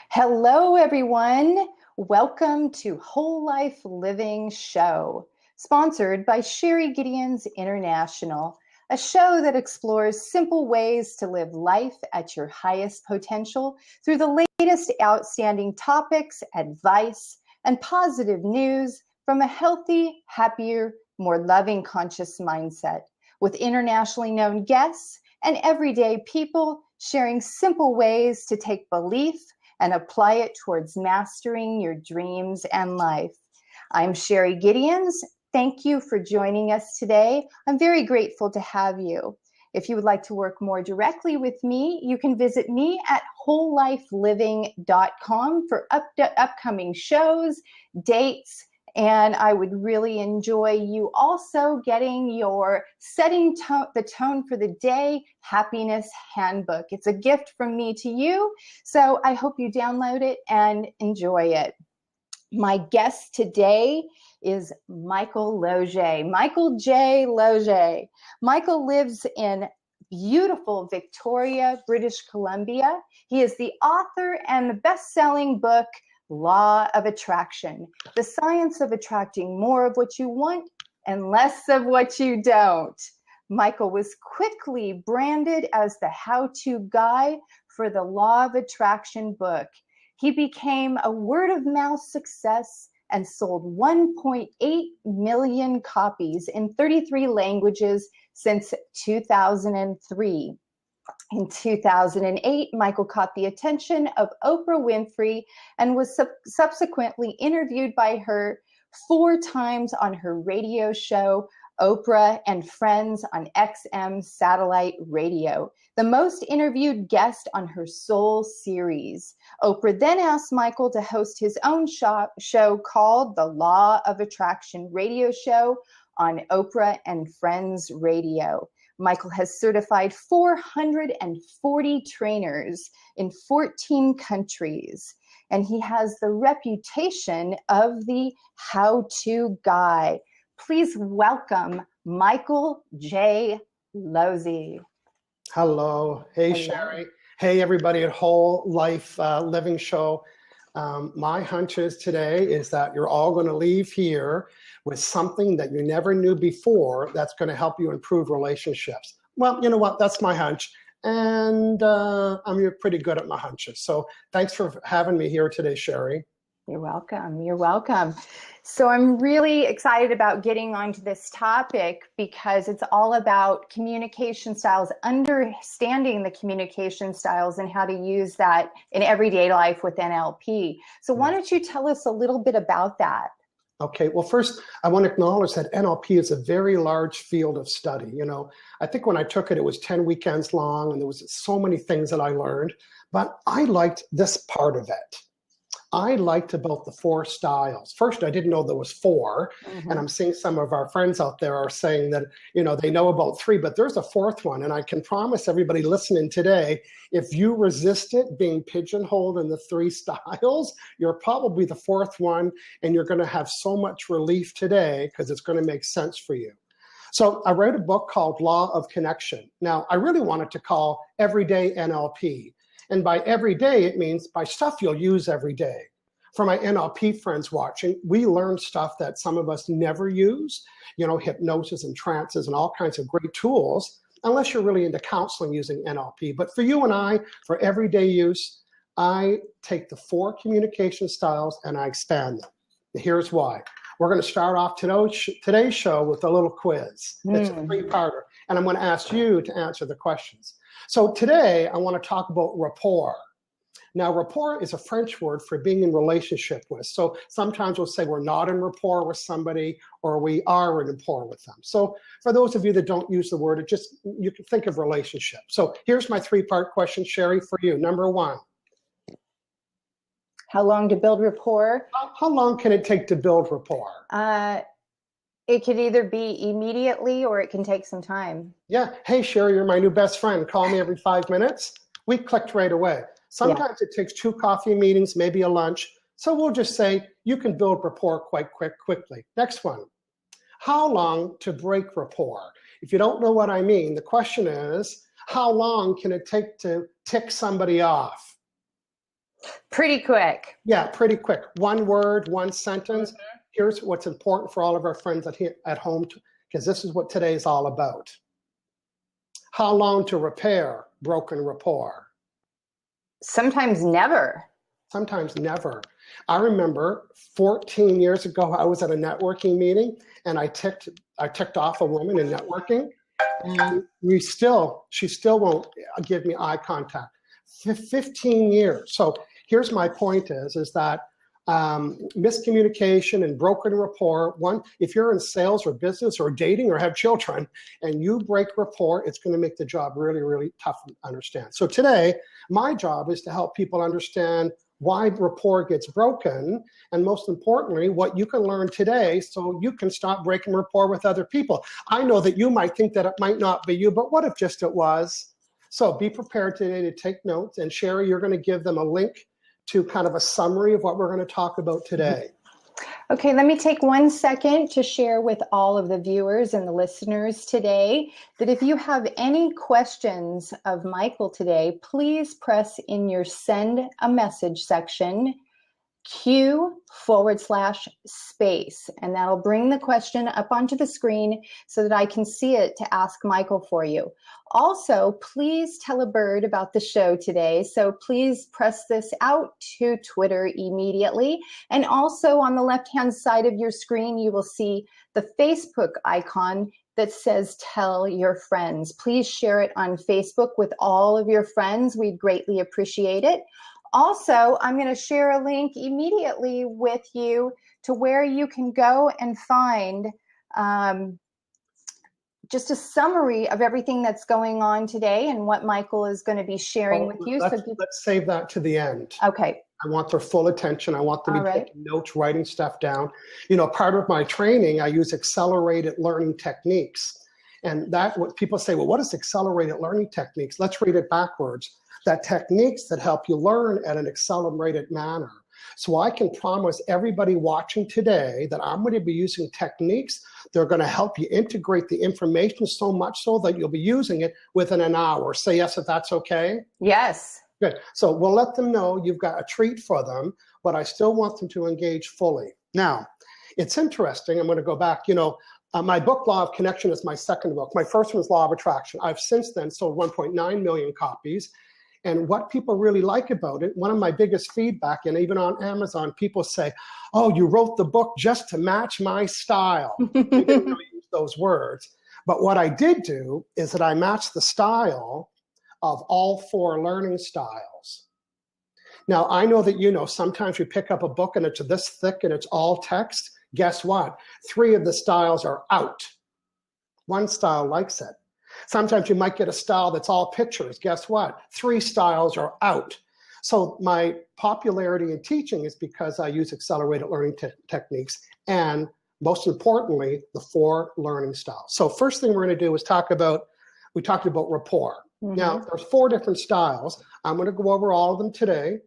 Hello, everyone. Welcome to Whole Life Living Show, sponsored by Sherry Gideons International, a show that explores simple ways to live life at your highest potential through the latest outstanding topics, advice, and positive news from a healthy, happier, more loving, conscious mindset, with internationally known guests and everyday people sharing simple ways to take belief and apply it towards mastering your dreams and life. I'm Sherry Gideons. Thank you for joining us today. I'm very grateful to have you. If you would like to work more directly with me, you can visit me at wholelifeliving.com for upcoming shows, dates, and I would really enjoy you also getting your setting the tone for the day happiness handbook. It's a gift from me to you, so I hope you download it and enjoy it. My guest today is Michael Losier. Michael J. Losier. Michael lives in beautiful Victoria, British Columbia. He is the author and the best-selling book, Law of Attraction, the science of attracting more of what you want and less of what you don't. Michael was quickly branded as the how-to guy for the Law of Attraction book. He became a word-of-mouth success and sold 1.8 million copies in 33 languages since 2003. In 2008, Michael caught the attention of Oprah Winfrey and was subsequently interviewed by her 4 times on her radio show, Oprah and Friends on XM satellite radio, the most interviewed guest on her Soul series. Oprah then asked Michael to host his own show called The Law of Attraction radio show on Oprah and Friends radio. Michael has certified 440 trainers in 14 countries, and he has the reputation of the how-to guy. Please welcome Michael J. Losier. Hello. Hey, Hello. Sherry. Hey, everybody at Whole Life Living Show. My hunch is today is that you're all going to leave here with something that you never knew before that's going to help you improve relationships. Well, you know what? That's my hunch. And I'm pretty good at my hunches. So thanks for having me here today, Sherry. You're welcome. You're welcome. So I'm really excited about getting onto this topic because it's all about communication styles, understanding the communication styles and how to use that in everyday life with NLP. So why don't you tell us a little bit about that? Okay, well, first, I want to acknowledge that NLP is a very large field of study. You know, I think when I took it, it was 10 weekends long, and there was so many things that I learned, but I liked this part of it. I liked about the 4 styles. First, I didn't know there was 4, and I'm seeing some of our friends out there are saying that, you know, they know about 3, but there's a 4th one, and I can promise everybody listening today, if you resist it being pigeonholed in the 3 styles, you're probably the 4th one, and you're going to have so much relief today because it's going to make sense for you. So I wrote a book called Law of Connection. Now, I really wanted to call Everyday NLP. And by every day, it means by stuff you'll use every day. For my NLP friends watching, we learn stuff that some of us never use, you know, hypnosis and trances and all kinds of great tools, unless you're really into counseling using NLP. But for you and I, for everyday use, I take the 4 communication styles and I expand them. Here's why. We're going to start off today's show with a little quiz. It's a 3-parter, and I'm going to ask you to answer the questions. So today, I want to talk about rapport. Now, rapport is a French word for being in relationship with. So sometimes we'll say we're not in rapport with somebody or we are in rapport with them. So for those of you that don't use the word, you can think of relationship. So here's my 3-part question, Sherry, for you. Number 1. How long to build rapport? How long can it take to build rapport? It could either be immediately or it can take some time. Yeah. Hey, Sherry, you're my new best friend. Call me every 5 minutes. We clicked right away. Sometimes it takes 2 coffee meetings, maybe a lunch. So we'll just say you can build rapport quite quickly. Next one. How long to break rapport? If you don't know what I mean, the question is, how long can it take to tick somebody off? Pretty quick. Yeah, pretty quick. One word, one sentence. Here's what's important for all of our friends at home, because this is what today is all about. How long to repair broken rapport? Sometimes never. Sometimes never. I remember 14 years ago, I was at a networking meeting and I ticked off a woman in networking, and she still won't give me eye contact. 15 years. So here's my point is that miscommunication and broken rapport, if you're in sales or business or dating or have children and you break rapport, it's going to make the job really, really tough to understand. So today, my job is to help people understand why rapport gets broken, and most importantly, what you can learn today so you can stop breaking rapport with other people. I know that you might think that it might not be you, but what if just it was? So be prepared today to take notes, and Sherry, you're going to give them a link to kind of a summary of what we're going to talk about today. Okay, let me take 1 second to share with all of the viewers and the listeners today that if you have any questions of Michael today, please press in your send a message section, Q/space, and that'll bring the question up onto the screen so that I can see it to ask Michael for you. Also, please tell a bird about the show today. So please press this out to Twitter immediately. And also on the left-hand side of your screen, you will see the Facebook icon that says tell your friends. Please share it on Facebook with all of your friends. We'd greatly appreciate it. Also, I'm going to share a link immediately with you to where you can go and find just a summary of everything that's going on today and what Michael is going to be sharing with you. Let's save that to the end. Okay. I want their full attention. I want them to be taking notes, writing stuff down. Part of my training, I use accelerated learning techniques. And what people say, well, what is accelerated learning techniques? Let's read it backwards. That techniques that help you learn at an accelerated manner. So I can promise everybody watching today that I'm going to be using techniques that are going to help you integrate the information so much so that you'll be using it within an hour. Say yes if that's okay? Yes. Good. So we'll let them know you've got a treat for them, but I still want them to engage fully. Now, it's interesting. I'm going to go back. My book, Law of Connection, is my second book. My first one was Law of Attraction. I've since then sold 1.9 million copies. And what people really like about it, one of my biggest feedback, and even on Amazon, people say, oh, you wrote the book just to match my style. They didn't really use those words. But what I did do is that I matched the style of all 4 learning styles. Now, I know that, sometimes you pick up a book and it's this thick and it's all text. Guess what? 3 of the styles are out. 1 style likes it. Sometimes you might get a style that's all pictures. Guess what? 3 styles are out. So my popularity in teaching is because I use accelerated learning techniques and, most importantly, the 4 learning styles. So first thing we're going to do is we talked about rapport. Mm-hmm. Now, there's 4 different styles. I'm going to go over all of them today.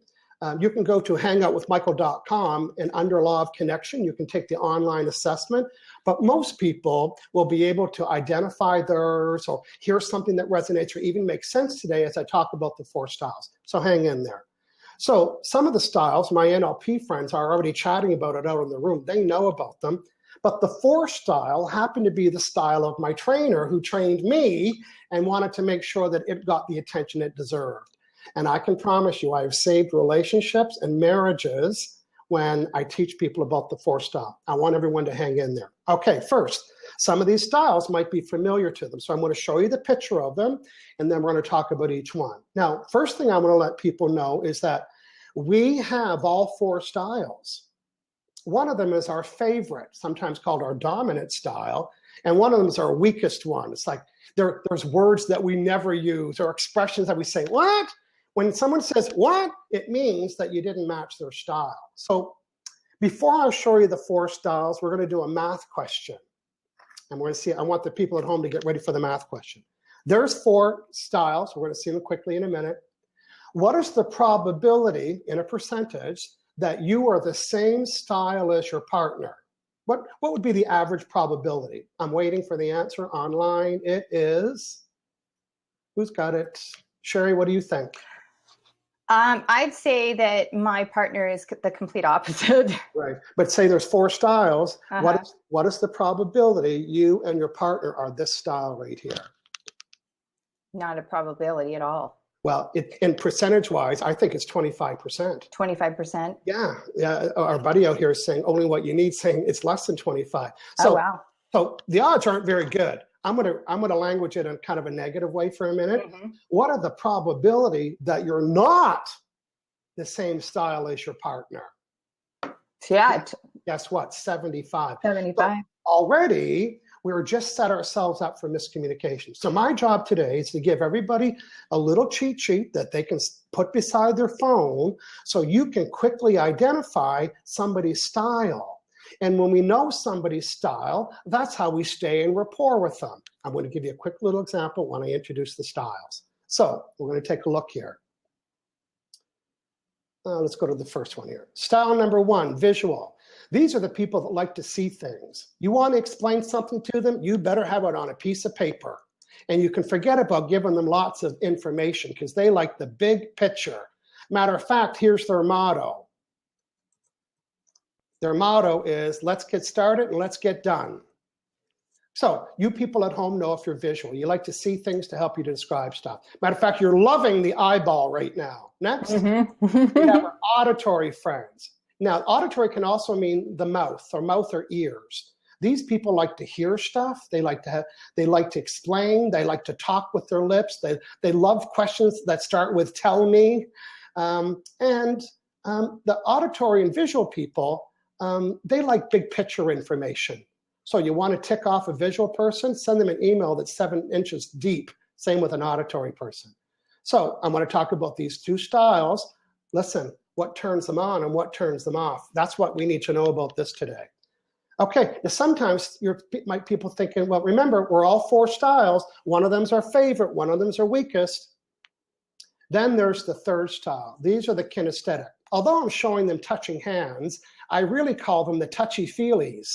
You can go to hangoutwithmichael.com, and under Law of Connection, you can take the online assessment. But most people will be able to identify theirs or hear something that resonates or even makes sense today as I talk about the 4 styles. So hang in there. So some of the styles, my NLP friends are already chatting about it out in the room. They know about them. But the 4th style happened to be the style of my trainer who trained me and wanted to make sure that it got the attention it deserved. And I can promise you I have saved relationships and marriages when I teach people about the 4 style. I want everyone to hang in there. Okay, first, some of these styles might be familiar to them. So I'm going to show you the picture of them, and then we're going to talk about each one. Now, first thing I want to let people know is that we have all 4 styles. One of them is our favorite, sometimes called our dominant style, and one of them is our weakest one. It's like there's words that we never use or expressions that we say, what? When someone says, what? It means that you didn't match their style. So before I show you the 4 styles, we're going to do a math question. And we're going to see, I want the people at home to get ready for the math question. There's 4 styles. We're going to see them quickly in a minute. What is the probability in a percentage that you are the same style as your partner? What would be the average probability? I'm waiting for the answer online. It is, who's got it? Sherry, what do you think? I'd say that my partner is the complete opposite. Right. But say there's 4 styles. Uh-huh. What is the probability you and your partner are this style right here? Not a probability at all. Well, in percentage-wise, I think it's 25%. 25%? Yeah. Our buddy out here is saying only what you need, saying it's less than 25. So, oh, wow. So the odds aren't very good. I'm gonna language it in kind of a negative way for a minute. Mm-hmm. What are the probability that you're not the same style as your partner? Yeah. Guess what? 75. 75. So already, we're just set ourselves up for miscommunication. So my job today is to give everybody a little cheat sheet that they can put beside their phone so you can quickly identify somebody's style. And when we know somebody's style, that's how we stay in rapport with them. I'm going to give you a quick little example when I introduce the styles. So we're going to take a look here. Let's go to the first one here. Style number 1, visual. These are the people that like to see things. You want to explain something to them, you better have it on a piece of paper. And you can forget about giving them lots of information because they like the big picture. Matter of fact, here's their motto. Their motto is, let's get started and let's get done. So you people at home know if you're visual. You like to see things to help you to describe stuff. Matter of fact, you're loving the eyeball right now. Next, Mm-hmm. we have our auditory friends. Now, auditory can also mean the mouth or ears. These people like to hear stuff. They like to explain. They like to talk with their lips. They love questions that start with "tell me." The auditory and visual people, they like big picture information. So you want to tick off a visual person, send them an email that's 7 inches deep. Same with an auditory person. So I'm going to talk about these 2 styles. Listen, what turns them on and what turns them off. That's what we need to know about this today. Okay, now sometimes people thinking, well, remember, we're all 4 styles. One of them's our favorite. One of them's our weakest. Then there's the 3rd style. These are the kinesthetic. Although I'm showing them touching hands, I really call them the touchy-feelies,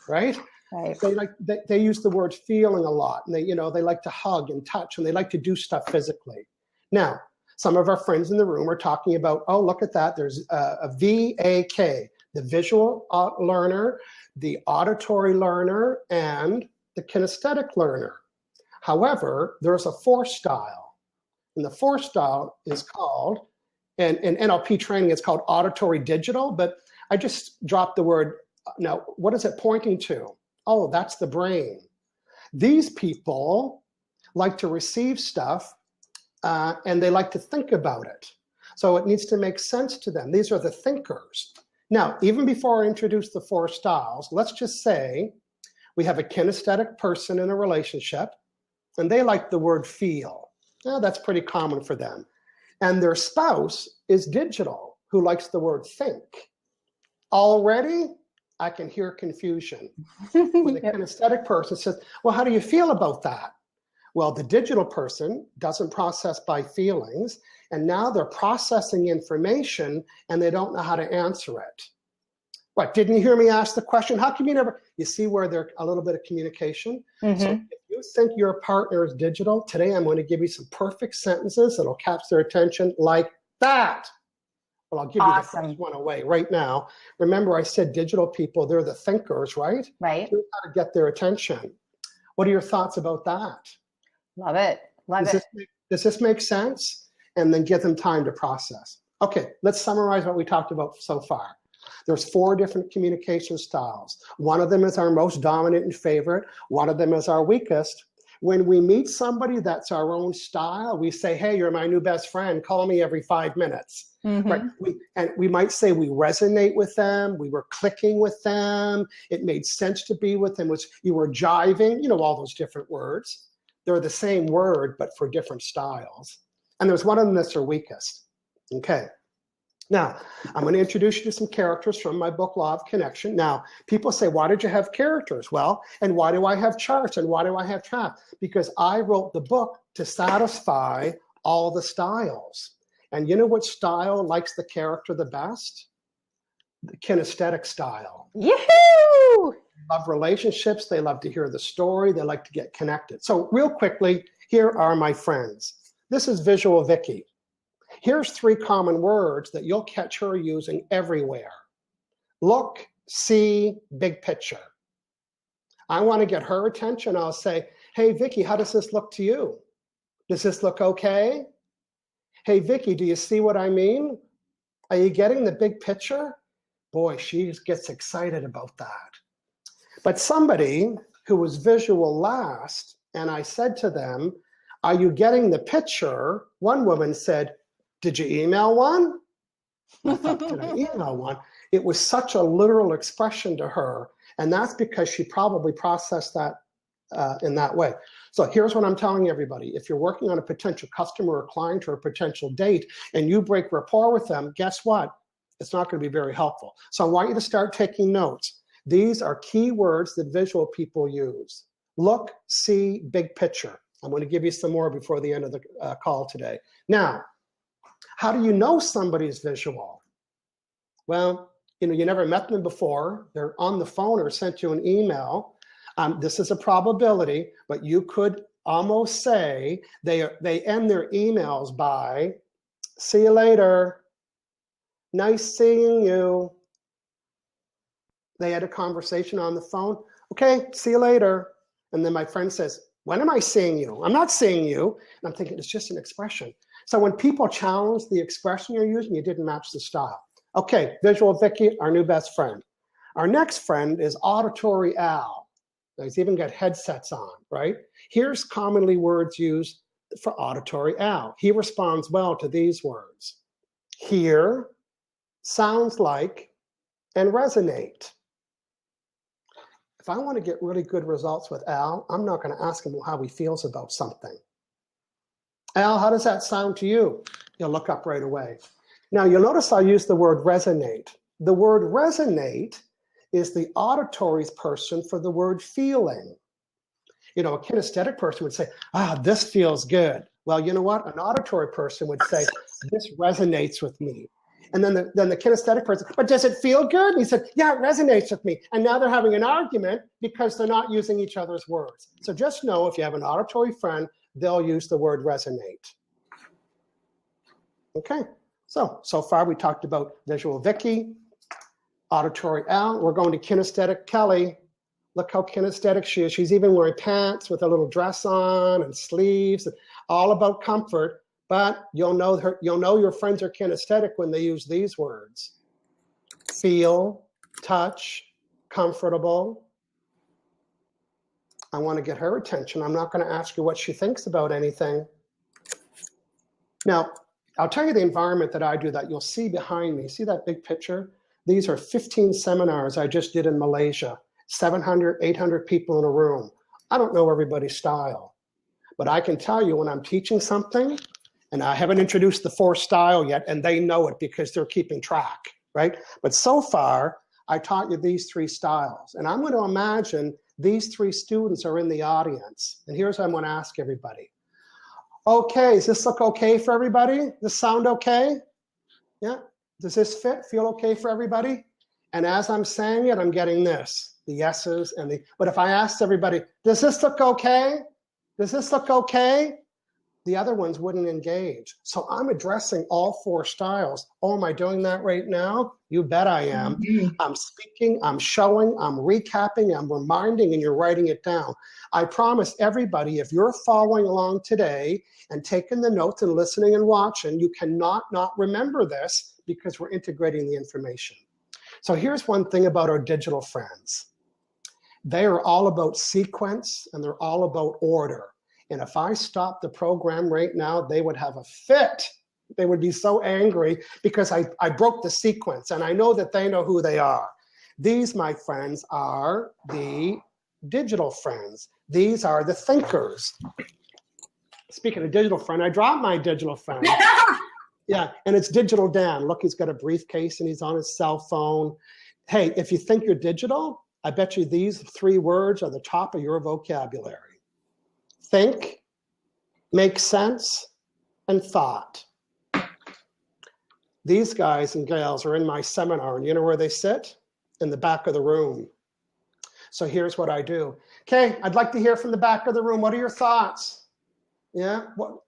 right? Right. They use the word feeling a lot, and they like to hug and touch, and they like to do stuff physically. Now, some of our friends in the room are talking about, oh, look at that. There's a VAK, the visual learner, the auditory learner, and the kinesthetic learner. However, there's a 4th style, and the 4th style is called, and in NLP training, it's called auditory digital, but I just dropped the word. Now, what is it pointing to? Oh, that's the brain. These people like to receive stuff and they like to think about it. So it needs to make sense to them. These are the thinkers. Now, even before I introduce the 4 styles, let's just say we have a kinesthetic person in a relationship and they like the word feel. Well, that's pretty common for them. And their spouse is digital, who likes the word think. Already, I can hear confusion. When the kinesthetic person says, well, how do you feel about that? Well, the digital person doesn't process by feelings, and now they're processing information and they don't know how to answer it. What, didn't you hear me ask the question? How come you never? You see where there's a little bit of communication? Mm-hmm. So if you think your partner is digital, today I'm going to give you some perfect sentences that'll catch their attention like that. Well, I'll give you the first one away right now. Remember, I said digital people, they're the thinkers, right? Right. Here's how to get their attention. What are your thoughts about that? Love it. Does this make sense? And then give them time to process. Okay, let's summarize what we talked about so far. There's 4 different communication styles. One of them is our most dominant and favorite. One of them is our weakest. When we meet somebody that's our own style, we say, hey, you're my new best friend. Call me every 5 minutes. Mm-hmm. Right? We might say we resonate with them. We were clicking with them. It made sense to be with them. You were jiving, all those different words. They're the same word, but for different styles. And there's one of them that's our weakest. Okay. Now, I'm going to introduce you to some characters from my book, Law of Connection. Now, people say, why did you have characters? Well, and why do I have charts? And why do I have traps? Because I wrote the book to satisfy all the styles. And you know what style likes the character the best? The kinesthetic style. Yahoo! They love relationships. They love to hear the story. They like to get connected. So real quickly, here are my friends. This is Visual Vicky. Here's 3 common words that you'll catch her using everywhere. Look, see, big picture. I want to get her attention. I'll say, hey, Vicki, how does this look to you? Does this look okay? Hey, Vicki, do you see what I mean? Are you getting the big picture? Boy, she gets excited about that. But somebody who was visual last, and I said to them, are you getting the picture? One woman said, did you email one? I thought, did I email one? It was such a literal expression to her, and that's because she probably processed that in that way. So here's what I'm telling everybody. If you're working on a potential customer or client or a potential date and you break rapport with them, guess what? It's not going to be very helpful. So I want you to start taking notes. These are key words that visual people use. Look, see, big picture. I'm going to give you some more before the end of the call today. Now, how do you know somebody's visual? Well, you never met them before. They're on the phone or sent you an email. This is a probability, but you could almost say they end their emails by, see you later, nice seeing you. They had a conversation on the phone. Okay, see you later. And then my friend says, when am I seeing you? I'm not seeing you. And I'm thinking, it's just an expression. So when people challenge the expression you're using, you didn't match the style. Okay, visual Vicki, our new best friend. Our next friend is auditory Al. Now, he's even got headsets on, right? Here's commonly words used for auditory Al. He responds well to these words. Hear, sounds like, and resonate. If I want to get really good results with Al, I'm not going to ask him how he feels about something. Al, how does that sound to you? You'll look up right away. Now, you'll notice I use the word resonate. The word resonate is the auditory person for the word feeling. A kinesthetic person would say, this feels good. Well, you know what? An auditory person would say, this resonates with me. And then the kinesthetic person, but does it feel good? And he said, yeah, it resonates with me. And now they're having an argument because they're not using each other's words. So just know if you have an auditory friend, they'll use the word resonate. Okay, so far we talked about visual Vicki, auditory Al. We're going to kinesthetic Kelly. Look how kinesthetic she is. She's even wearing pants with a little dress on and sleeves, and all about comfort. But you'll know your friends are kinesthetic when they use these words. Feel, touch, comfortable. I want to get her attention. I'm not going to ask her what she thinks about anything. Now, I'll tell you the environment that I do that you'll see behind me. See that big picture? These are 15 seminars I just did in Malaysia. 700, 800 people in a room. I don't know everybody's style, but I can tell you when I'm teaching something, and I haven't introduced the 4th style yet, and they know it because they're keeping track, right? But so far, I taught you these 3 styles, and I'm going to imagine these 3 students are in the audience. And here's what I'm going to ask everybody. Okay, does this look okay for everybody? Does this sound okay? Yeah, does this feel okay for everybody? And as I'm saying it, I'm getting this, the yeses and the, but if I asked everybody, does this look okay? Does this look okay? The other ones wouldn't engage. So I'm addressing all 4 styles. Oh, am I doing that right now? You bet I am. Mm-hmm. I'm speaking, I'm showing, I'm recapping, I'm reminding, and you're writing it down. I promise everybody, if you're following along today and taking the notes and listening and watching, you cannot not remember this because we're integrating the information. So here's one thing about our digital friends. They are all about sequence and they're all about order. And if I stopped the program right now, they would have a fit. They would be so angry because I broke the sequence, and I know that they know who they are. These, my friends, are the digital friends. These are the thinkers. Speaking of digital friend, I dropped my digital friend. Yeah, and it's Digital Dan. Look, he's got a briefcase and he's on his cell phone. Hey, if you think you're digital, I bet you these 3 words are the top of your vocabulary. Think, make sense, and thought. These guys and gals are in my seminar, and you know where they sit? In the back of the room. So here's what I do. Okay, I'd like to hear from the back of the room. What are your thoughts? Yeah.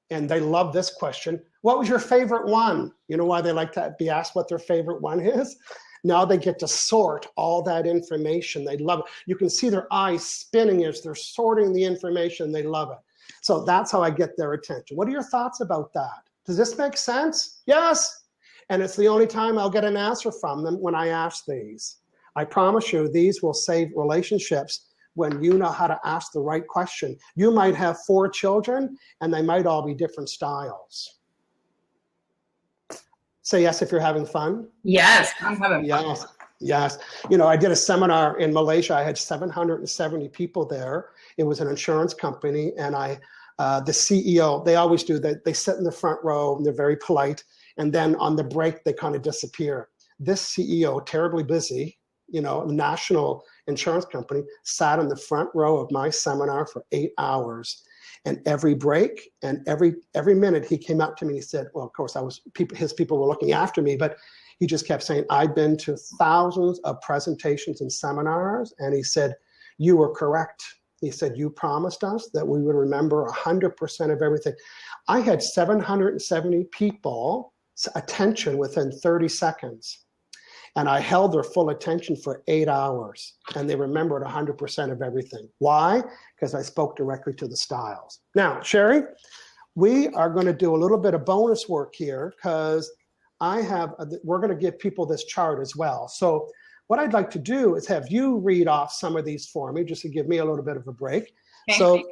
And they love this question. What was your favorite one? You know why they like to be asked what their favorite one is? Now they get to sort all that information. They love it. You can see their eyes spinning as they're sorting the information. They love it. So that's how I get their attention. What are your thoughts about that? Does this make sense? Yes. And it's the only time I'll get an answer from them when I ask these. I promise you, these will save relationships when you know how to ask the right question. You might have 4 children, and they might all be different styles. Say yes if you're having fun. Yes, I'm having fun. Yes, yes. You know, I did a seminar in Malaysia. I had 770 people there. It was an insurance company, and the CEO, they always do that. They sit in the front row, and they're very polite, and then on the break, they kind of disappear. This CEO, terribly busy, you know, national insurance company, sat in the front row of my seminar for 8 hours. And every break and every minute he came up to me and he said, well, of course, his people were looking after me, but he just kept saying, I've been to thousands of presentations and seminars. And he said, you were correct. He said, you promised us that we would remember 100% of everything. I had 770 people's attention within 30 seconds. And I held their full attention for 8 hours, and they remembered 100% of everything. Why? Because I spoke directly to the styles. Now, Sherry, we are going to do a little bit of bonus work here because we're going to give people this chart as well. So what I'd like to do is have you read off some of these for me, just to give me a little bit of a break. Okay.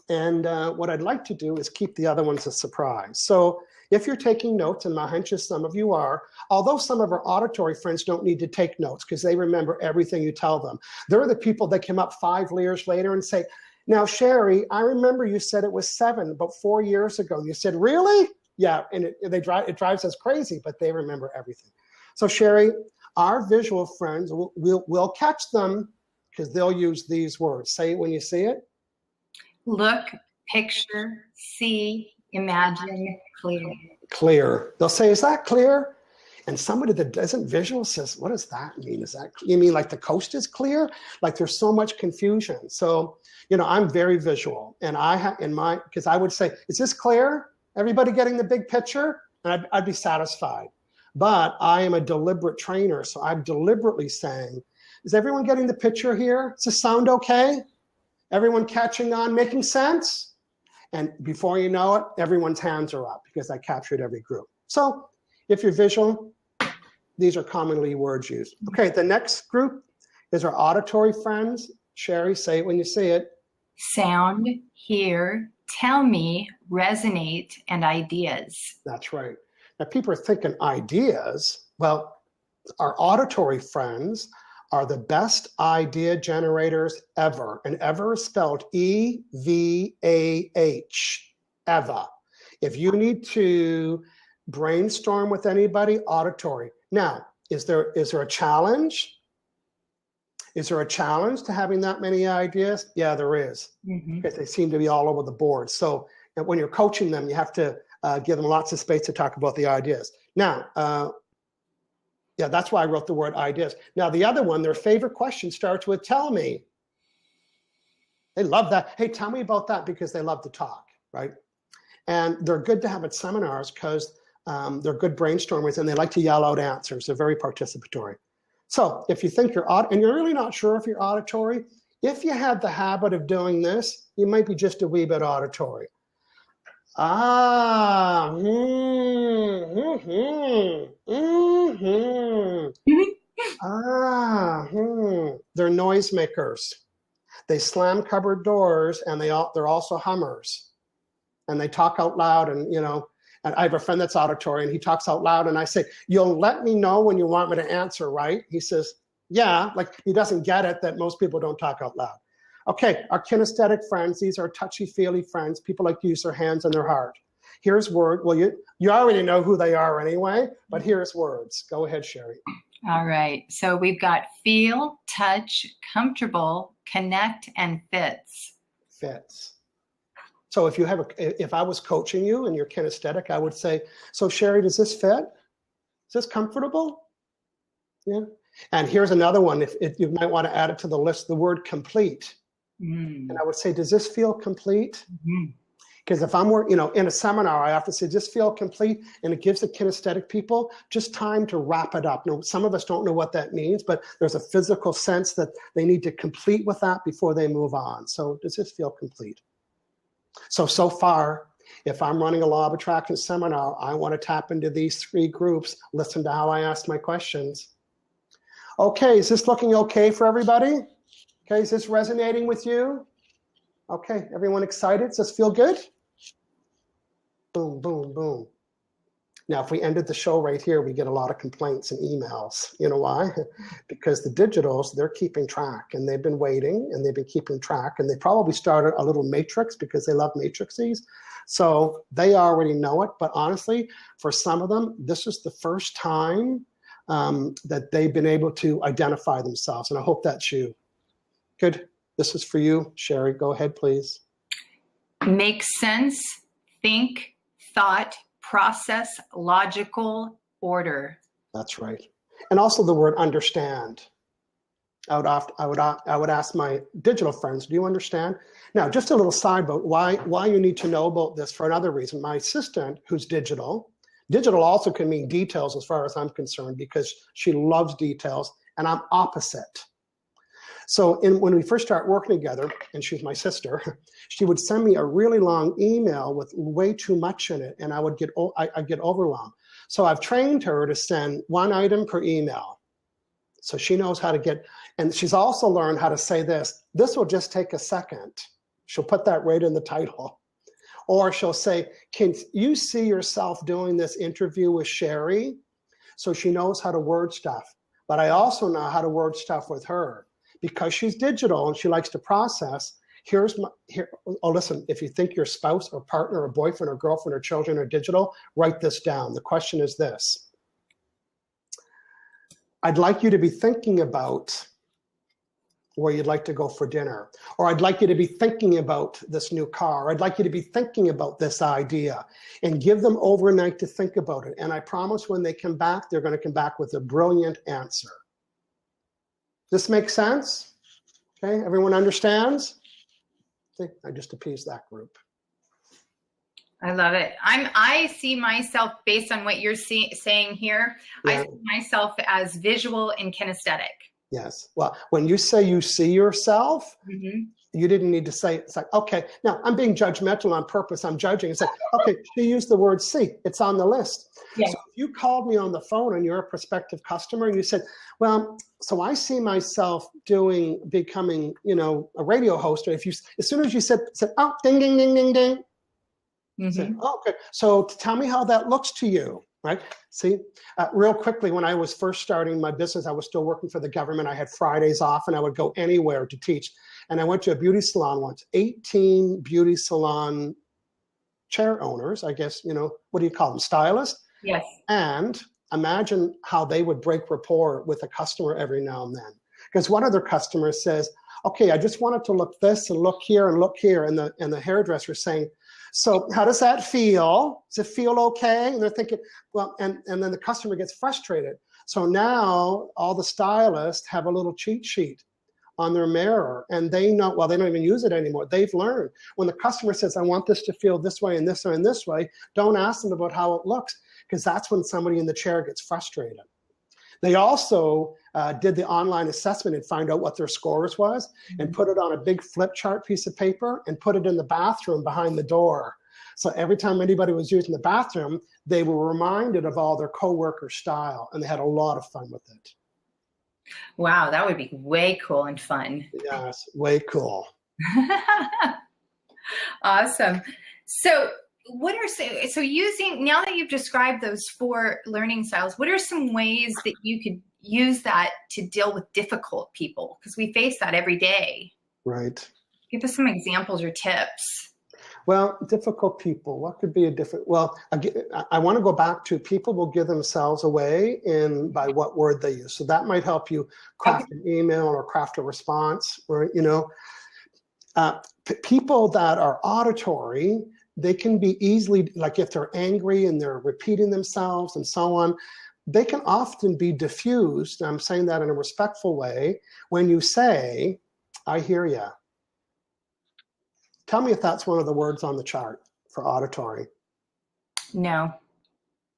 What I'd like to do is keep the other ones a surprise. So if you're taking notes, and my hunch is some of you are, although some of our auditory friends don't need to take notes because they remember everything you tell them. They're the people that come up 5 years later and say, now, Sherry, I remember you said it was 7, but 4 years ago. You said, really? Yeah, and it drives us crazy, but they remember everything. So Sherry, our visual friends, we'll catch them because they'll use these words. Say it when you see it. Look, picture, see, imagine, clear. Clear. They'll say, is that clear? And somebody that isn't visual says, what does that mean? You mean like the coast is clear? Like there's so much confusion. So, you know, I'm very visual, and because I would say, is this clear? Everybody getting the big picture? And I'd be satisfied. But I am a deliberate trainer, so I'm deliberately saying, is everyone getting the picture here? Does this sound okay? Everyone catching on, making sense? And before you know it, everyone's hands are up because I captured every group. So if you're visual, these are commonly words used. Okay, the next group is our auditory friends. Sherry, say it when you see it. Sound, hear, tell me, resonate, and ideas. That's right. Now people are thinking ideas. Well, our auditory friends are the best idea generators ever. And ever is spelled E-V-A-H, Eva. If you need to brainstorm with anybody, auditory. Now, is there a challenge? Is there a challenge to having that many ideas? Yeah, there is, because they seem to be all over the board. So when you're coaching them, you have to give them lots of space to talk about the ideas. Now, yeah, that's why I wrote the word ideas. Now, the other one, their favorite question starts with, tell me. They love that. Hey, tell me about that, because they love to talk, right? And they're good to have at seminars because they're good brainstormers and they like to yell out answers. They're very participatory. So if you think you're and you're really not sure if you're auditory, if you had the habit of doing this, you might be just a wee bit auditory. Ah, they're noisemakers. They slam cupboard doors, and they're also hummers. And they talk out loud, and and I have a friend that's auditory, and he talks out loud, and I say, you'll let me know when you want me to answer, right? He says, yeah, like he doesn't get it that most people don't talk out loud. Okay, our kinesthetic friends, these are touchy-feely friends. People like to use their hands and their heart. Here's word. Well, you already know who they are anyway, but here's words. Go ahead, Sherry. All right, so we've got feel, touch, comfortable, connect, and fits. Fits. So if I was coaching you and you're kinesthetic, I would say, so Sherry, does this fit? Is this comfortable? Yeah. And here's another one. If you might want to add it to the list, the word complete. And I would say, does this feel complete? Because if I'm in a seminar, I have to say, just feel complete, and it gives the kinesthetic people just time to wrap it up. Now, some of us don't know what that means, but there's a physical sense that they need to complete with that before they move on. So does this feel complete? So far, if I'm running a law of attraction seminar, I want to tap into these 3 groups, listen to how I ask my questions. Okay, is this looking okay for everybody? Okay, is this resonating with you? Okay, everyone excited? Does this feel good? Boom, boom, boom. Now, if we ended the show right here, we get a lot of complaints and emails. You know why? Because the digitals, they're keeping track, and they've been waiting, and they've been keeping track, and they probably started a little matrix because they love matrices. So they already know it, but honestly, for some of them, this is the first time that they've been able to identify themselves, and I hope that's you. Good. This is for you, Sherry. Go ahead, please. Make sense, think, thought, process, logical, order. That's right. And also the word understand. I would ask my digital friends, do you understand? Now, just a little side note, why you need to know about this for another reason. My assistant, who's digital also can mean details as far as I'm concerned, because she loves details, and I'm opposite. So when we first started working together, and she's my sister, she would send me a really long email with way too much in it, and I'd get overwhelmed. So I've trained her to send 1 item per email. So she knows how to get, and she's also learned how to say this will just take a second. She'll put that right in the title. Or she'll say, can you see yourself doing this interview with Sherry? So she knows how to word stuff. But I also know how to word stuff with her. Because she's digital and she likes to process, listen, if you think your spouse or partner or boyfriend or girlfriend or children are digital, write this down. The question is this. I'd like you to be thinking about where you'd like to go for dinner. Or I'd like you to be thinking about this new car. I'd like you to be thinking about this idea, and give them overnight to think about it. And I promise when they come back, they're going to come back with a brilliant answer. This makes sense? Okay, everyone understands? See, I just appeased that group. I love it. I see myself, based on what you're saying here, yeah. I see myself as visual and kinesthetic. Yes. Well, when you say you see yourself, you didn't need to say, it's like, okay, now I'm being judgmental on purpose. I'm judging. It's like, okay, she used the word see. It's on the list. Yes. So if you called me on the phone and you're a prospective customer and you said, well, so I see myself becoming, a radio host. Or as soon as you said, oh, ding, ding, ding, ding, ding. Said, oh, okay. So tell me how that looks to you. Right? See, real quickly, when I was first starting my business, I was still working for the government. I had Fridays off and I would go anywhere to teach. And I went to a beauty salon once, 18 beauty salon chair owners, I guess, what do you call them? Stylists? Yes. And imagine how they would break rapport with a customer every now and then. Because one of their customers says, okay, I just wanted to look this and look here and look here. And the hairdresser is saying, so how does that feel? Does it feel okay? And they're thinking, well, and then the customer gets frustrated. So now all the stylists have a little cheat sheet on their mirror, and they know, well, they don't even use it anymore. They've learned. When the customer says, I want this to feel this way and this way and this way, don't ask them about how it looks, because that's when somebody in the chair gets frustrated. They also did the online assessment and find out what their scores was and put it on a big flip chart piece of paper and put it in the bathroom behind the door. So every time anybody was using the bathroom, they were reminded of all their coworker style, and they had a lot of fun with it. Wow, that would be way cool and fun. Yes, way cool. Awesome. So using, now that you've described those 4 learning styles, what are some ways that you could use that to deal with difficult people? Because we face that every day. Right. Give us some examples or tips. Well, difficult people, what could be well, I want to go back to people will give themselves away by what word they use. So that might help you craft an email or craft a response, or, people that are auditory, they can be easily, like if they're angry and they're repeating themselves and so on, they can often be diffused. I'm saying that in a respectful way. When you say, I hear ya. Tell me if that's one of the words on the chart. for auditory? No.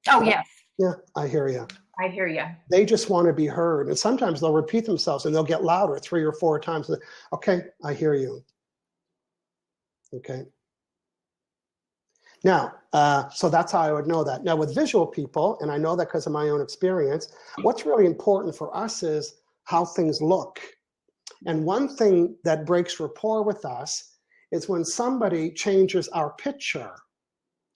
Oh, yes. Yeah, I hear you. I hear you. They just want to be heard. And sometimes they'll repeat themselves and they'll get louder 3 or 4 times. Okay, I hear you. Okay. Now, so that's how I would know that. Now with visual people, and I know that because of my own experience, what's really important for us is how things look. And one thing that breaks rapport with us is when somebody changes our picture.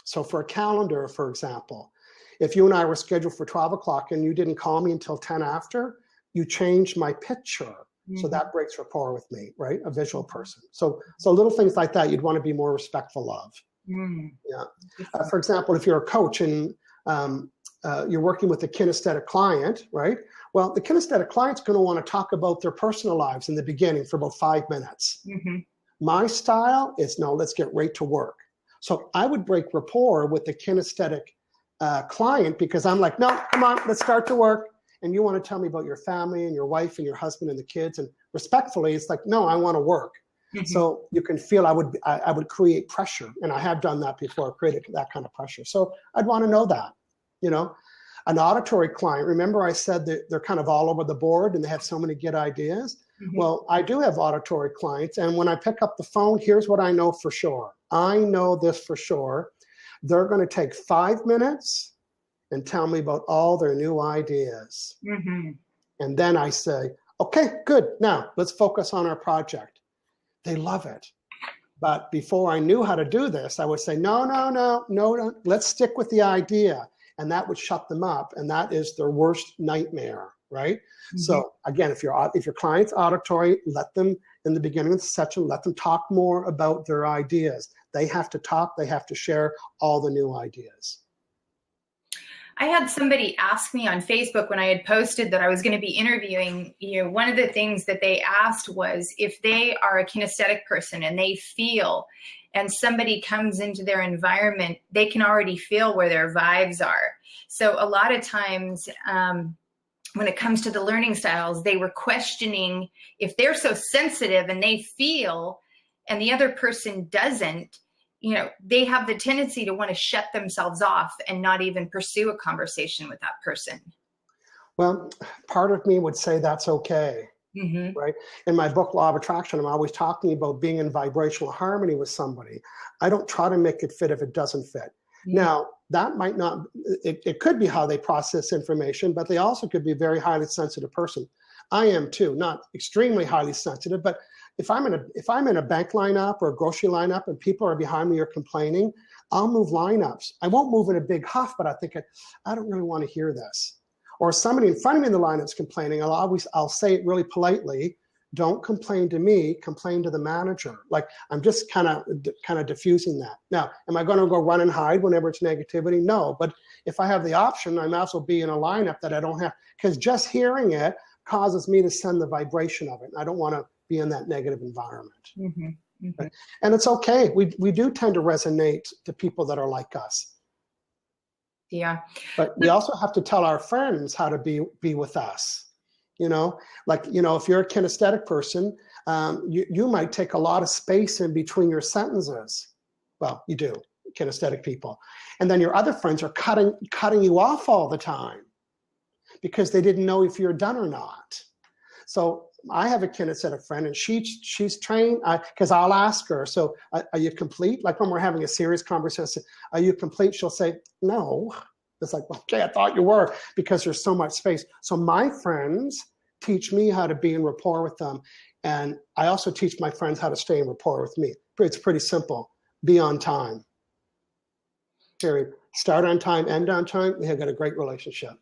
So for a calendar, for example, if you and I were scheduled for 12 o'clock and you didn't call me until 10 after, you changed my picture. Mm-hmm. So that breaks rapport with me, right? A visual person. So little things like that, you'd want to be more respectful of. Mm. Yeah. For example, if you're a coach and you're working with a kinesthetic client, right? Well, the kinesthetic client's going to want to talk about their personal lives in the beginning for about 5 minutes. Mm-hmm. My style is, no, let's get right to work. So I would break rapport with the kinesthetic client because I'm like, no, come on, let's start to work. And you want to tell me about your family and your wife and your husband and the kids. And respectfully, it's like, no, I want to work. Mm-hmm. So you can feel I would create pressure. And I have done that before, created that kind of pressure. So I'd want to know that, you know. An auditory client, remember I said that they're kind of all over the board and they have so many good ideas? Mm-hmm. Well, I do have auditory clients. And when I pick up the phone, here's what I know for sure. I know this for sure. They're going to take 5 minutes and tell me about all their new ideas. Mm-hmm. And then I say, okay, good. Now let's focus on our project. They love it. But before I knew how to do this, I would say, no, let's stick with the idea. And that would shut them up. And that is their worst nightmare, right? Mm-hmm. So again, if your client's auditory, let them, in the beginning of the session, let them talk more about their ideas. They have to talk, they have to share all the new ideas. I had somebody ask me on Facebook when I had posted that I was going to be interviewing, you know, one of the things that they asked was if they are a kinesthetic person and they feel, and somebody comes into their environment, they can already feel where their vibes are. So a lot of times when it comes to the learning styles, they were questioning if they're so sensitive and they feel and the other person doesn't, you know, they have the tendency to want to shut themselves off and not even pursue a conversation with that person. Well, part of me would say that's okay, mm-hmm. right? In my book, Law of Attraction, I'm always talking about being in vibrational harmony with somebody. I don't try to make it fit if it doesn't fit. Mm-hmm. Now, that might not, it could be how they process information, but they also could be a very highly sensitive person. I am too, not extremely highly sensitive, but if I'm in a bank lineup or a grocery lineup and people are behind me or complaining, I'll move lineups. I won't move in a big huff, but I think I don't really want to hear this. Or somebody in front of me in the lineup's complaining, I'll say it really politely. Don't complain to me, complain to the manager. Like I'm just kind of diffusing that. Now, am I going to go run and hide whenever it's negativity? No, but if I have the option, I might as well be in a lineup that I don't have, because just hearing it causes me to send the vibration of it. I don't want to be in that negative environment. Mm-hmm, mm-hmm. And it's okay. We do tend to resonate to people that are like us. Yeah. But we also have to tell our friends how to be with us. You know, like, you know, if you're a kinesthetic person, you might take a lot of space in between your sentences. Well, you do, kinesthetic people. And then your other friends are cutting you off all the time because they didn't know if you're done or not. So I have a kinesthetic friend and she's trained, because I'll ask her, so are you complete? Like when we're having a serious conversation, are you complete? She'll say, no. It's like, okay, I thought you were, because there's so much space. So my friends teach me how to be in rapport with them. And I also teach my friends how to stay in rapport with me. It's pretty simple. Be on time. Period. Start on time, end on time. We have got a great relationship.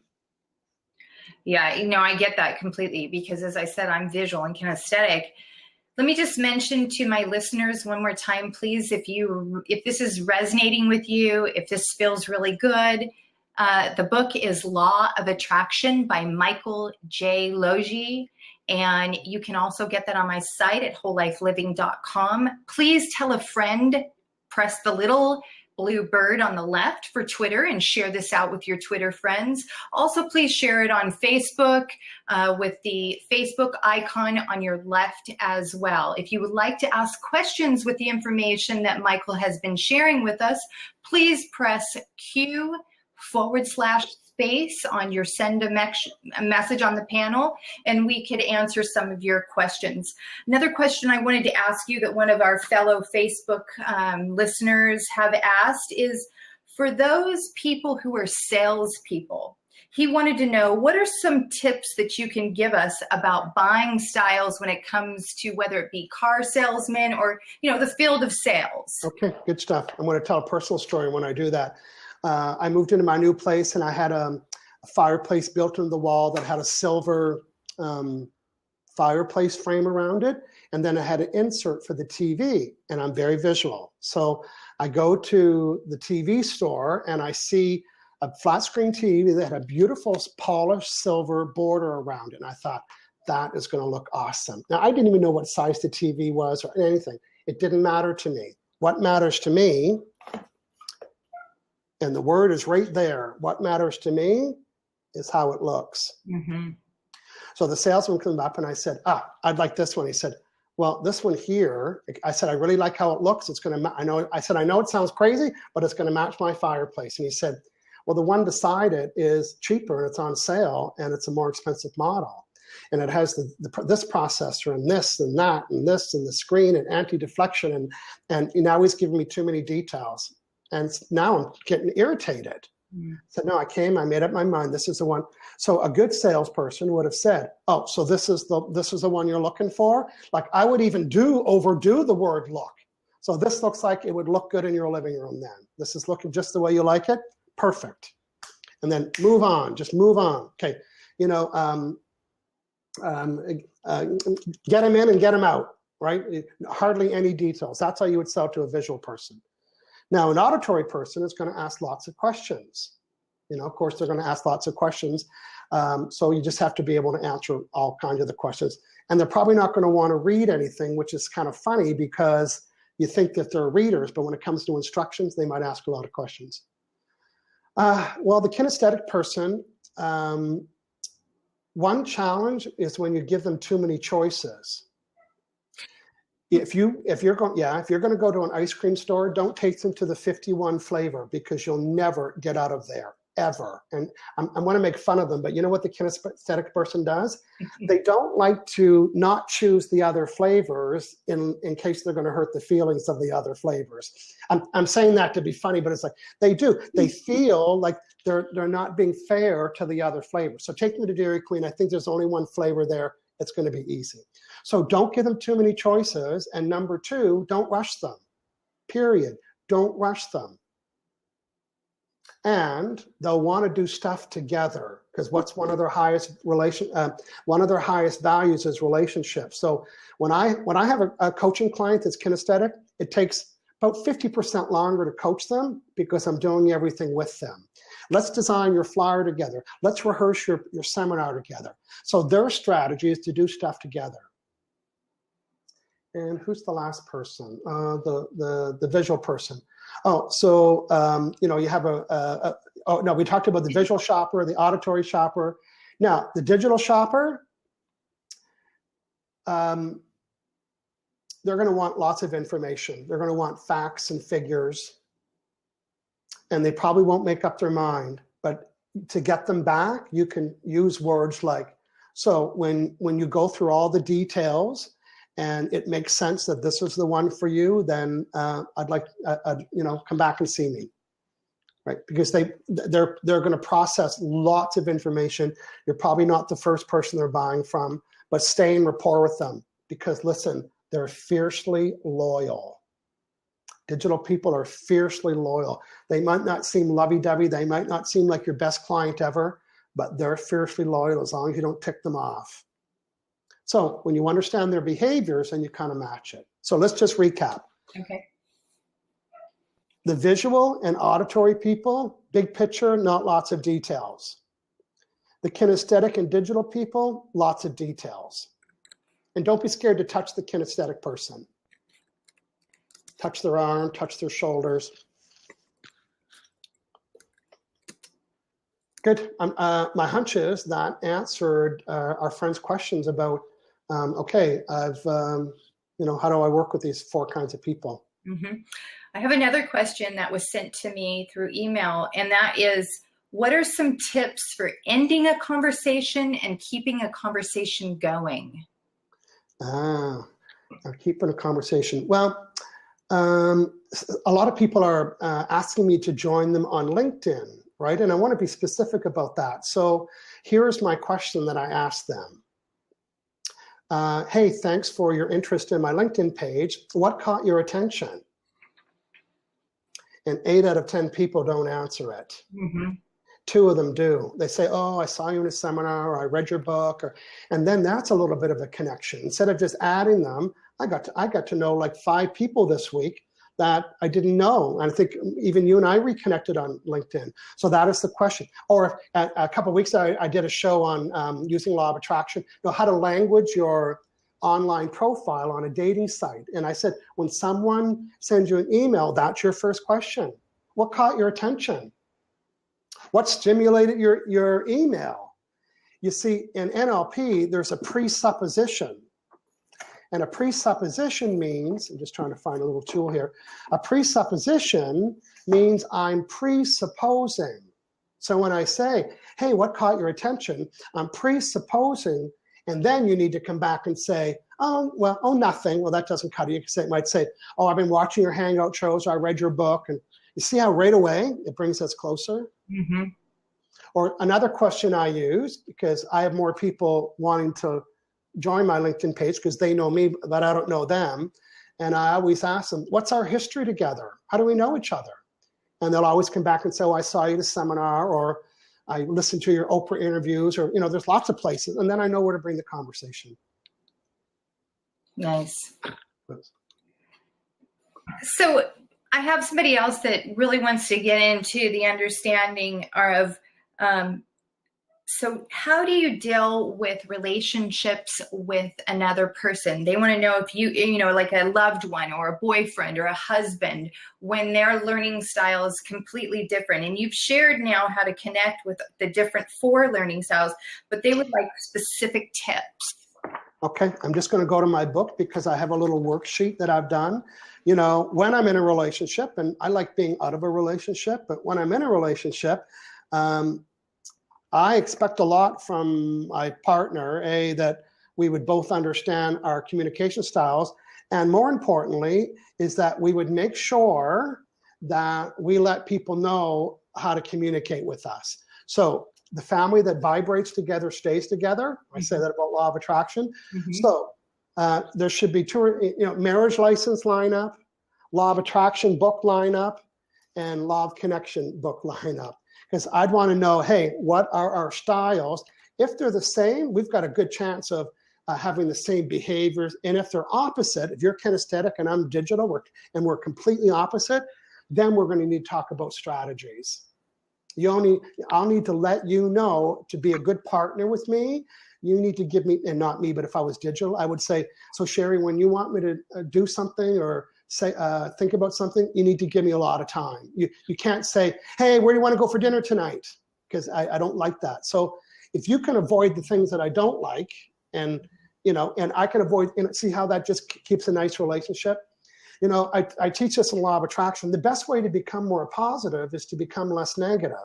Yeah, you know, I get that completely because, as I said, I'm visual and kinesthetic. Let me just mention to my listeners one more time, please, if this is resonating with you, if this feels really good, the book is Law of Attraction by Michael J. Losier, and you can also get that on my site at wholelifeliving.com. Please tell a friend, press the little blue bird on the left for Twitter and share this out with your Twitter friends. Also, please share it on Facebook with the Facebook icon on your left as well. If you would like to ask questions with the information that Michael has been sharing with us, please press Q/space on your send a message on the panel, and we could answer some of your questions. Another question I wanted to ask you that one of our fellow Facebook listeners have asked is, for those people who are salespeople, he wanted to know, what are some tips that you can give us about buying styles when it comes to whether it be car salesmen or, the field of sales? Okay, good stuff. I'm going to tell a personal story when I do that. I moved into my new place and I had a fireplace built into the wall that had a silver fireplace frame around it. And then I had an insert for the TV, and I'm very visual. So I go to the TV store and I see a flat screen TV that had a beautiful polished silver border around it. And I thought, that is going to look awesome. Now, I didn't even know what size the TV was or anything. It didn't matter to me. What matters to me, and the word is right there, what matters to me is how it looks. Mm-hmm. So the salesman came up and I said, I'd like this one. He said, well, this one here, I said, I really like how it looks. It's going to, I know it sounds crazy, but it's going to match my fireplace. And he said, well, the one beside it is cheaper and it's on sale and it's a more expensive model. And it has this processor and this and that and this and the screen and anti-deflection. And now he's giving me too many details. And now I'm getting irritated. So no, I made up my mind. This is the one. So a good salesperson would have said, oh, so this is the one you're looking for. Like I would even overdo the word look. So this looks like it would look good in your living room then. This is looking just the way you like it. Perfect. And then move on, just move on. Okay. Get them in and get them out, right? Hardly any details. That's how you would sell to a visual person. Now, an auditory person is going to ask lots of questions. Of course, they're going to ask lots of questions. So you just have to be able to answer all kinds of the questions. And they're probably not going to want to read anything, which is kind of funny because you think that they're readers, but when it comes to instructions, they might ask a lot of questions. Well, the kinesthetic person, one challenge is when you give them too many choices. If you're going to go to an ice cream store, don't take them to the 51 flavor because you'll never get out of there, ever. And I want to make fun of them, but you know what the kinesthetic person does? They don't like to not choose the other flavors in case they're going to hurt the feelings of the other flavors. I'm saying that to be funny, but it's like they do. They feel like they're not being fair to the other flavors. So take them to Dairy Queen. I think there's only one flavor there. It's going to be easy. So don't give them too many choices. And number two, don't rush them, period. Don't rush them. And they'll want to do stuff together because what's one of their highest values is relationships. So when I have a coaching client that's kinesthetic, it takes about 50% longer to coach them because I'm doing everything with them. Let's design your flyer together. Let's rehearse your seminar together. So their strategy is to do stuff together. And who's the last person? The visual person. Oh, so you have we talked about the visual shopper, the auditory shopper. Now the digital shopper, they're going to want lots of information. They're going to want facts and figures, and they probably won't make up their mind. But to get them back, you can use words like, so when you go through all the details and it makes sense that this is the one for you, then I'd like, come back and see me, right? Because they're going to process lots of information. You're probably not the first person they're buying from, but stay in rapport with them because listen, they're fiercely loyal. Digital people are fiercely loyal. They might not seem lovey-dovey. They might not seem like your best client ever, but they're fiercely loyal as long as you don't tick them off. So when you understand their behaviors, then you kind of match it. So let's just recap. Okay. The visual and auditory people, big picture, not lots of details. The kinesthetic and digital people, lots of details. And don't be scared to touch the kinesthetic person. Touch their arm, touch their shoulders. Good. My hunch is that answered our friend's questions about, okay, how do I work with these 4 kinds of people? Mm-hmm. I have another question that was sent to me through email, and that is, what are some tips for ending a conversation and keeping a conversation going? Keeping a conversation. Well, a lot of people are asking me to join them on LinkedIn, right? And I want to be specific about that. So here's my question that I asked them. Hey, thanks for your interest in my LinkedIn page. What caught your attention? And 8 out of 10 people don't answer it. Mm-hmm. 2 of them do. They say, oh, I saw you in a seminar, or I read your book, and then that's a little bit of a connection. Instead of just adding them, I got to know like 5 people this week that I didn't know. And I think even you and I reconnected on LinkedIn. So that is the question. Or a couple of weeks ago, I did a show on using law of attraction, how to language your online profile on a dating site. And I said, when someone sends you an email, that's your first question. What caught your attention? What stimulated your email? You see, in NLP, there's a presupposition. And a presupposition means, I'm just trying to find a little tool here. A presupposition means I'm presupposing. So when I say, hey, what caught your attention? I'm presupposing, and then you need to come back and say, nothing. Well, that doesn't cut it. You might say, oh, I've been watching your Hangout shows, or I read your book. And you see how right away it brings us closer? Mm-hmm. Or another question I use, because I have more people wanting to join my LinkedIn page because they know me, but I don't know them. And I always ask them, what's our history together? How do we know each other? And they'll always come back and say, oh, I saw you at a seminar, or I listened to your Oprah interviews, or, there's lots of places. And then I know where to bring the conversation. Nice. So I have somebody else that really wants to get into the understanding of, so how do you deal with relationships with another person? They want to know if like a loved one or a boyfriend or a husband, when their learning style is completely different. And you've shared now how to connect with the different 4 learning styles, but they would like specific tips. Okay, I'm just going to go to my book because I have a little worksheet that I've done. When I'm in a relationship, and I like being out of a relationship, but when I'm in a relationship, I expect a lot from my partner, that we would both understand our communication styles, and more importantly, is that we would make sure that we let people know how to communicate with us. So the family that vibrates together stays together. I say that about law of attraction. Mm-hmm. So there should be 2, marriage license lineup, law of attraction book lineup, and law of connection book lineup. Because I'd want to know, hey, what are our styles? If they're the same, we've got a good chance of having the same behaviors. And if they're opposite, if you're kinesthetic and I'm digital, and we're completely opposite, then we're going to need to talk about strategies. I'll need to let you know, to be a good partner with me, you need to give me, and not me, but if I was digital, I would say, so Sherry, when you want me to do something or say, think about something, you need to give me a lot of time. You can't say, hey, where do you want to go for dinner tonight? Because I don't like that. So if you can avoid the things that I don't like, and I can avoid, see how that just keeps a nice relationship. I teach this in law of attraction. The best way to become more positive is to become less negative.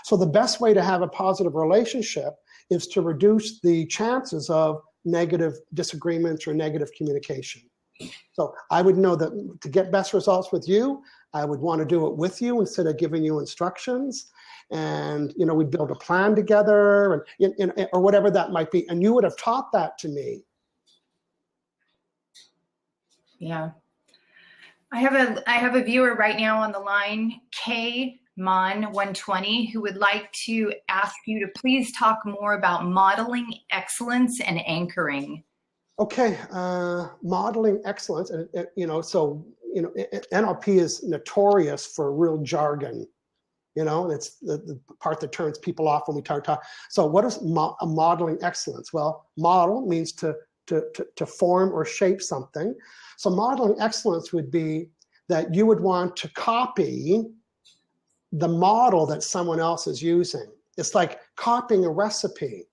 So the best way to have a positive relationship is to reduce the chances of negative disagreements or negative communication. So I would know that to get best results with you, I would want to do it with you instead of giving you instructions. And, we'd build a plan together, and or whatever that might be. And you would have taught that to me. Yeah. I have a viewer right now on the line, KMon120, who would like to ask you to please talk more about modeling excellence and anchoring. Okay, modeling excellence, and NLP is notorious for real jargon. It's the part that turns people off when we start talking. So what is modeling excellence? Well, model means to form or shape something. So modeling excellence would be that you would want to copy the model that someone else is using. It's like copying a recipe.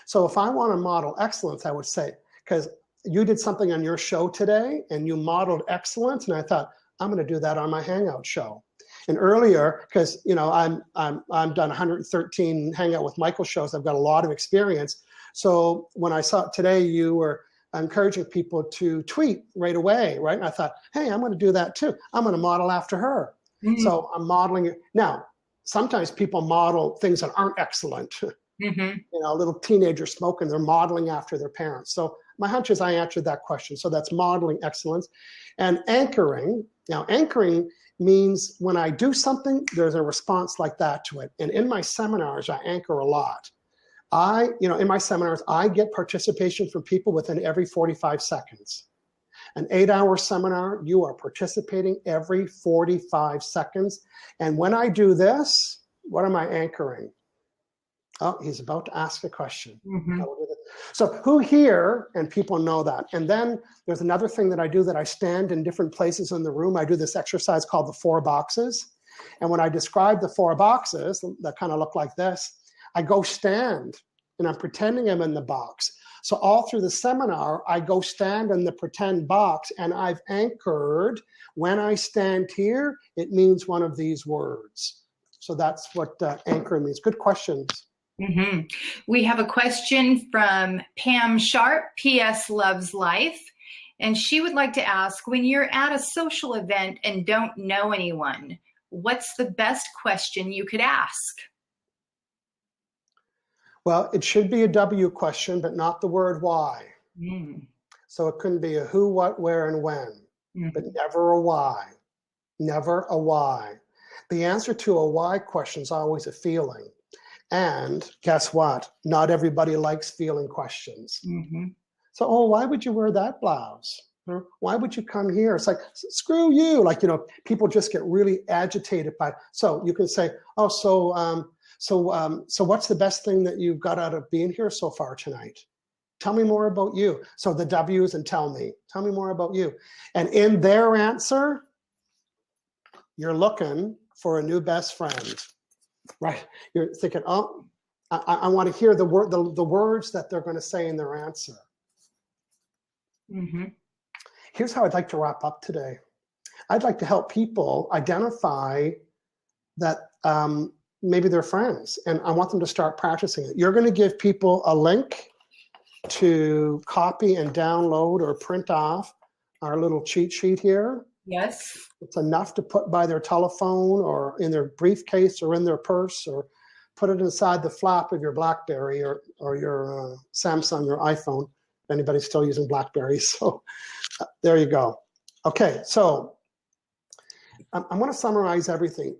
So if I want to model excellence, I would say, because you did something on your show today and you modeled excellence, and I thought, I'm going to do that on my Hangout show. And earlier, because I'm done 113 Hangout with Michael shows, I've got a lot of experience. So when I saw today you were encouraging people to tweet right away, right? And I thought, hey, I'm going to do that too. I'm going to model after her. Mm-hmm. So I'm modeling it. Now, sometimes people model things that aren't excellent. Mm-hmm. Little teenagers smoking, they're modeling after their parents. So my hunch is I answered that question. So that's modeling excellence. And anchoring. Now, anchoring means when I do something, there's a response like that to it. And in my seminars, I anchor a lot. In my seminars, I get participation from people within every 45 seconds. An 8-hour seminar, you are participating every 45 seconds. And when I do this, what am I anchoring? Oh, he's about to ask a question. Mm-hmm. So who here, and people know that. And then there's another thing that I do that I stand in different places in the room. I do this exercise called the 4 boxes. And when I describe the 4 boxes that kind of look like this, I go stand and I'm pretending I'm in the box. So all through the seminar, I go stand in the pretend box and I've anchored. When I stand here, it means one of these words. So that's what anchor means. Good questions. Mm-hmm. We have a question from Pam Sharp, PS Loves Life. And she would like to ask, when you're at a social event and don't know anyone, what's the best question you could ask? Well, it should be a W question, but not the word why. Mm. So it couldn't be a who, what, where, and when, but never a why. Never a why. The answer to a why question is always a feeling. And guess what? Not everybody likes feeling questions. Mm-hmm. So, why would you wear that blouse? Or why would you come here? It's like, screw you. Like, people just get really agitated by it. So you can say, so what's the best thing that you got out of being here so far tonight? Tell me more about you. So the W's and tell me more about you. And in their answer, you're looking for a new best friend, right? You're thinking, I want to hear the words that they're going to say in their answer. Mm-hmm. Here's how I'd like to wrap up today. I'd like to help people identify that maybe they're friends, and I want them to start practicing it. You're going to give people a link to copy and download or print off our little cheat sheet here. Yes. It's enough to put by their telephone or in their briefcase or in their purse, or put it inside the flap of your BlackBerry or your Samsung or iPhone, if anybody's still using BlackBerries. So there you go. Okay, so I'm going to summarize everything.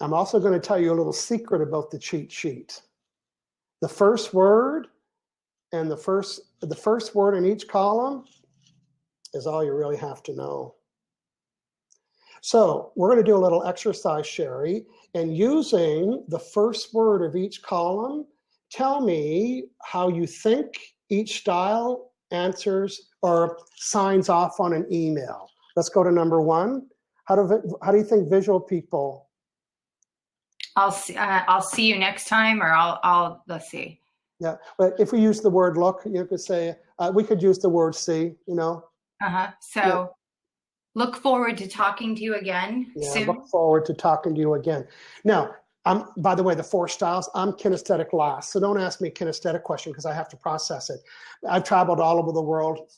I'm also going to tell you a little secret about the cheat sheet. The first word and the first word in each column is all you really have to know. So we're going to do a little exercise, Sherry, and using the first word of each column, tell me how you think each style answers or signs off on an email. Let's go to number 1. How do you think visual people? I'll see you next time, or let's see. Yeah, but if we use the word look, you could say, we could use the word see, Uh-huh. So yeah. Look forward to talking to you again soon. Look forward to talking to you again. Now, by the way, the 4 styles, I'm kinesthetic last. So don't ask me a kinesthetic question because I have to process it. I've traveled all over the world,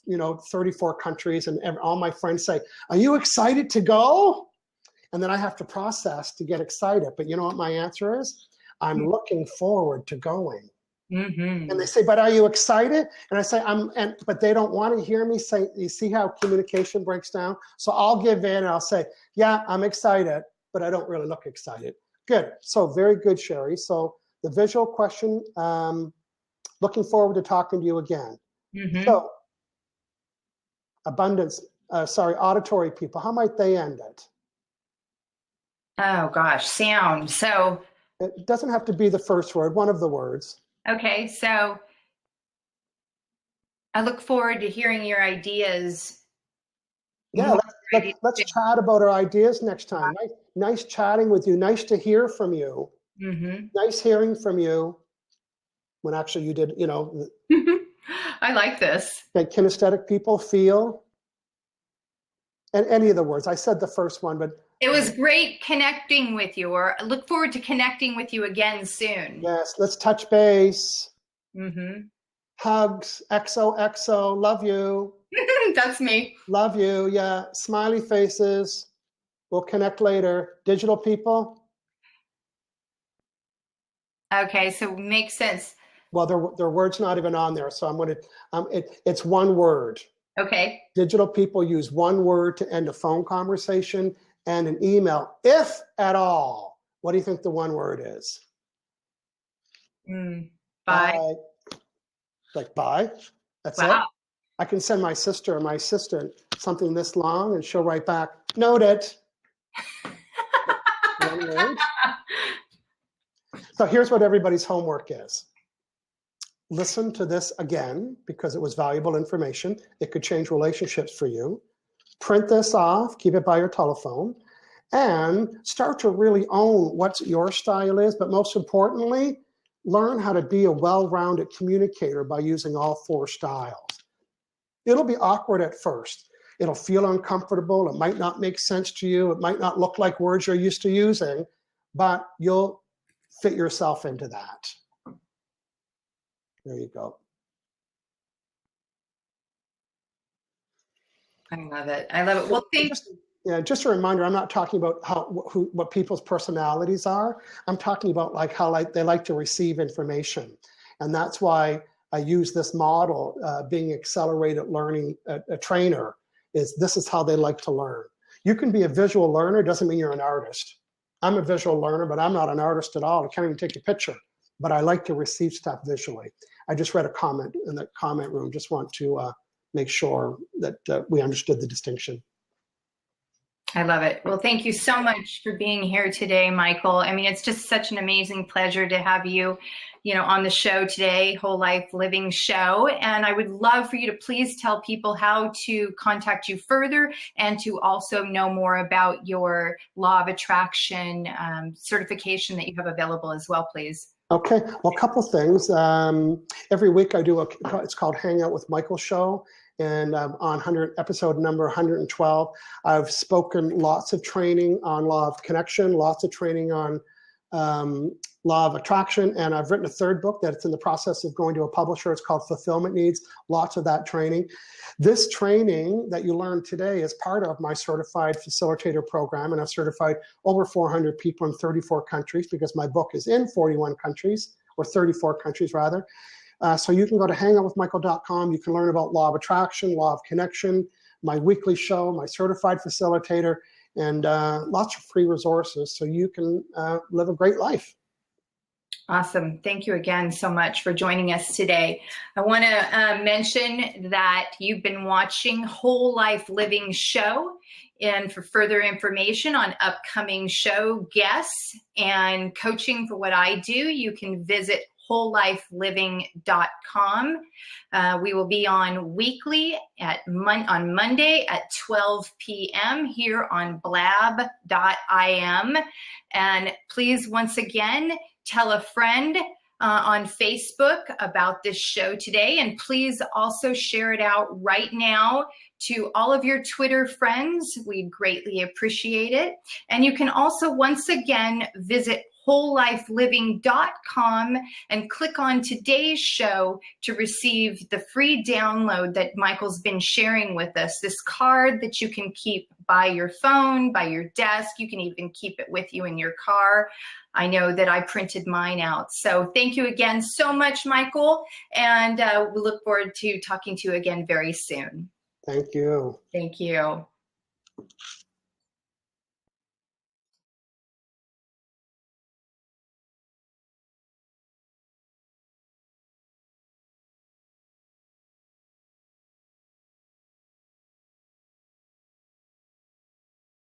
34 countries, and all my friends say, are you excited to go? And then I have to process to get excited. But you know what my answer is? I'm looking forward to going. Mm-hmm. And they say, but are you excited? And I say, but they don't want to hear me say, you see how communication breaks down? So I'll give in and I'll say, yeah, I'm excited, but I don't really look excited. Good. So very good, Sherry. So the visual question, looking forward to talking to you again. Mm-hmm. So auditory people, how might they end it? Oh gosh, sound. So it doesn't have to be the first word, one of the words. Okay, so I look forward to hearing your ideas. Yeah, let's chat about our ideas next time. Nice chatting with you. Nice to hear from you. Nice hearing from you. When actually you did, I like this. That kinesthetic people feel. And any of the words. I said the first one, but it was great connecting with you, or I look forward to connecting with you again soon. Yes, let's touch base. Hugs, XOXO, love you. That's me. Love you, yeah. Smiley faces. We'll connect later. Digital people. Okay, so makes sense. Well, their word's not even on there, so I'm going to, it's one word. Okay. Digital people use one word to end a phone conversation and an email, if at all. What do you think the one word is? Bye. Like bye. That's wow. it. I can send my sister or my assistant something this long and she'll write back, noted. One word. So here's what everybody's homework is. Listen to this again because it was valuable information. It could change relationships for you. Print this off, keep it by your telephone, and start to really own what your style is, but most importantly, learn how to be a well-rounded communicator by using all 4 styles. It'll be awkward at first. It'll feel uncomfortable. It might not make sense to you. It might not look like words you're used to using, but you'll fit yourself into that. There you go. I love it. I love it. Well, just a reminder, I'm not talking about what people's personalities are. I'm talking about how they like to receive information. And that's why I use this model, being accelerated learning, a trainer, this is how they like to learn. You can be a visual learner, doesn't mean you're an artist. I'm a visual learner, but I'm not an artist at all. I can't even take a picture, but I like to receive stuff visually. I just read a comment in the comment room. Just want to make sure that we understood the distinction. I love it. Well, thank you so much for being here today, Michael. I mean, it's just such an amazing pleasure to have you, on the show today, Whole Life Living Show. And I would love for you to please tell people how to contact you further and to also know more about your Law of Attraction certification that you have available as well, please. Okay, well, a couple things. Every week I do it's called Hang Out with Michael show. And on episode number 112, I've spoken lots of training on law of connection, lots of training on law of attraction, and I've written a 3rd book that's in the process of going to a publisher. It's called Fulfillment Needs, lots of that training. This training that you learned today is part of my certified facilitator program, and I've certified over 400 people in 34 countries because my book is in 41 countries, or 34 countries rather. So you can go to hangoutwithmichael.com. You can learn about law of attraction, law of connection, my weekly show, my certified facilitator, and lots of free resources so you can live a great life. Awesome. Thank you again so much for joining us today. I want to mention that you've been watching Whole Life Living Show. And for further information on upcoming show guests and coaching for what I do, you can visit wholelifeliving.com. We will be on weekly on Monday at 12 p.m. here on blab.im. And please, once again, tell a friend on Facebook about this show today. And please also share it out right now to all of your Twitter friends. We'd greatly appreciate it. And you can also, once again, visit wholelifeliving.com and click on today's show to receive the free download that Michael's been sharing with us, this card that you can keep by your phone, by your desk. You can even keep it with you in your car. I know that I printed mine out. So thank you again so much, Michael. And we look forward to talking to you again very soon. Thank you. Thank you.